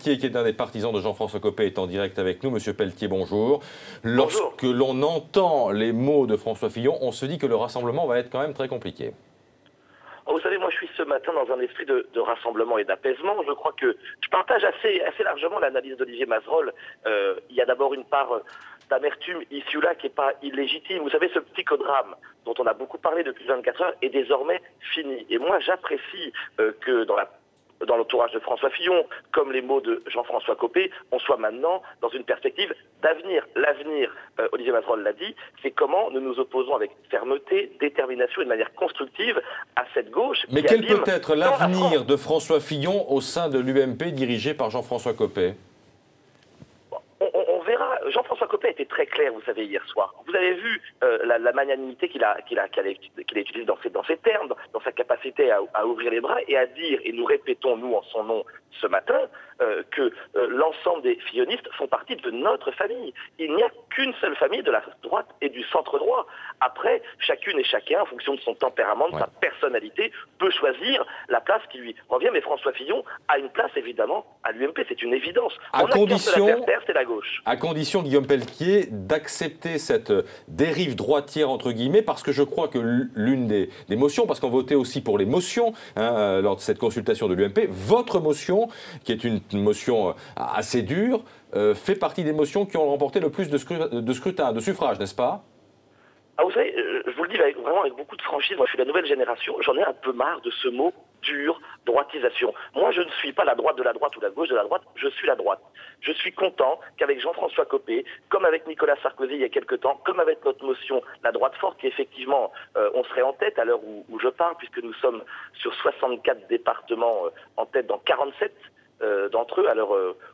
Pelletier, qui est un des partisans de Jean-François Copé, est en direct avec nous. Monsieur Pelletier, bonjour. Lorsque l'on entend les mots de François Fillon, on se dit que le rassemblement va être quand même très compliqué. Vous savez, moi je suis ce matin dans un esprit de rassemblement et d'apaisement. Je crois que je partage assez largement l'analyse d'Olivier Mazerolle. Il y a d'abord une part d'amertume ici ou là qui n'est pas illégitime. Vous savez, ce psychodrame dont on a beaucoup parlé depuis 24 heures est désormais fini. Et moi j'apprécie que dans l'entourage de François Fillon, comme les mots de Jean-François Copé, on soit maintenant dans une perspective d'avenir. L'avenir, Olivier Mazerolle l'a dit, c'est comment nous nous opposons avec fermeté, détermination et de manière constructive à cette gauche. Mais quel peut être l'avenir de François Fillon au sein de l'UMP dirigé par Jean-François Copé? On verra. Jean-François Copé était très clair, vous savez, hier soir. Vous avez vu la magnanimité qu'il a utilisée dans ses termes, dans sa capacité à ouvrir les bras et à dire, et nous répétons, nous, en son nom, ce matin, que l'ensemble des fillonistes font partie de notre famille. Il n'y a qu'une seule famille de la droite et du centre-droit. Après, chacune et chacun, en fonction de son tempérament, de sa personnalité, peut choisir la place qui lui revient. Mais François Fillon a une place, évidemment, à l'UMP, c'est une évidence. À condition, c'est la gauche. À condition, Guillaume Pelletier, d'accepter cette dérive droitière, entre guillemets, parce que je crois que l'une des motions, parce qu'on votait aussi pour les motions lors de cette consultation de l'UMP, votre motion, qui est une motion assez dure, fait partie des motions qui ont remporté le plus de scrutins, de suffrages, n'est-ce pas? Ah, vous savez, je vous le dis vraiment avec beaucoup de franchise, moi je suis la nouvelle génération, j'en ai un peu marre de ce mot dur, droitisation. Moi je ne suis pas la droite de la droite ou la gauche de la droite, je suis la droite. Je suis content qu'avec Jean-François Copé, comme avec Nicolas Sarkozy il y a quelque temps, comme avec notre motion La droite forte, qui effectivement, on serait en tête à l'heure où je parle, puisque nous sommes sur 64 départements en tête dans 47 d'entre eux à l'heure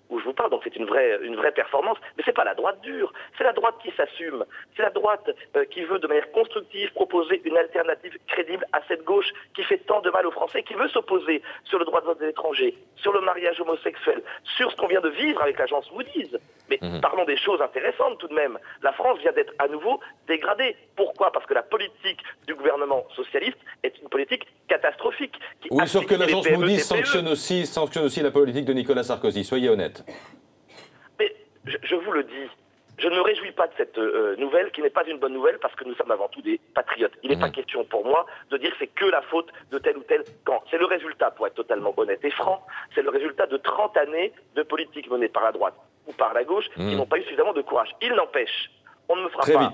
où je vous parle, donc c'est une vraie performance, mais c'est pas la droite dure, c'est la droite qui s'assume, c'est la droite qui veut de manière constructive proposer une alternative crédible à cette gauche qui fait tant de mal aux Français, qui veut s'opposer sur le droit de vote des étrangers, sur le mariage homosexuel, sur ce qu'on vient de vivre avec l'agence Moody's. Mais parlons des choses intéressantes tout de même. La France vient d'être à nouveau dégradée. Pourquoi? Parce que la politique du gouvernement socialiste est une politique catastrophique. Oui, sauf que l'agence Moody's sanctionne aussi la politique de Nicolas Sarkozy, soyez honnête. Mais je vous le dis, je ne me réjouis pas de cette nouvelle qui n'est pas une bonne nouvelle parce que nous sommes avant tout des patriotes. Il n'est pas question pour moi de dire que c'est que la faute de tel ou tel camp. C'est le résultat, pour être totalement honnête et franc, c'est le résultat de 30 années de politique menée par la droite ou par la gauche qui n'ont pas eu suffisamment de courage. Il n'empêche, on ne me fera pas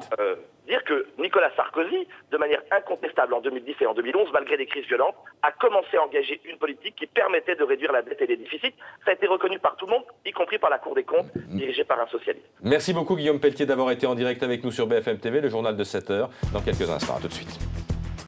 dire que Nicolas Sarkozy, de manière incontestable en 2010 et en 2011, malgré des crises violentes, a commencé à engager une politique qui permettait de réduire la dette et les déficits. Ça a été reconnu par tout le monde, y compris par la Cour des comptes, dirigée par un socialiste. Merci beaucoup Guillaume Pelletier d'avoir été en direct avec nous sur BFM TV, le journal de 7 heures, dans quelques instants. À tout de suite.